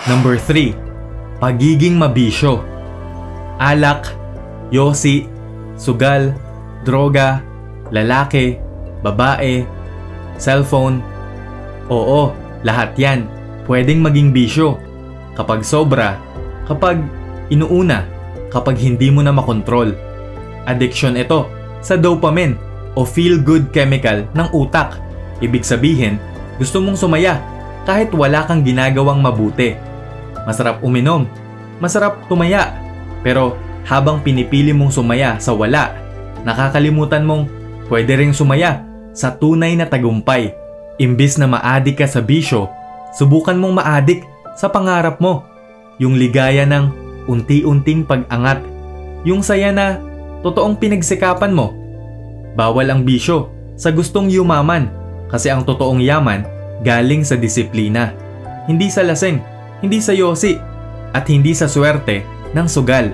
Number 3. Pagiging mabisyo. Alak, yosi, sugal, droga, lalaki, babae, cellphone. Oo, lahat yan pwedeng maging bisyo. Kapag sobra, kapag inuuna, kapag hindi mo na makontrol. Addiction ito sa dopamine o feel-good chemical ng utak. Ibig sabihin, gusto mong sumaya kahit wala kang ginagawang mabuti. Masarap uminom, masarap tumaya. Pero habang pinipili mong sumaya sa wala, nakakalimutan mong pwede ring sumaya sa tunay na tagumpay. Imbis na maadik ka sa bisyo, subukan mong maadik sa pangarap mo. Yung ligaya ng unti-unting pag-angat. Yung saya na totoong pinagsikapan mo. Bawal ang bisyo sa gustong yumaman kasi ang totoong yaman galing sa disiplina. Hindi sa lasing, hindi sa yosi, at hindi sa swerte ng sugal.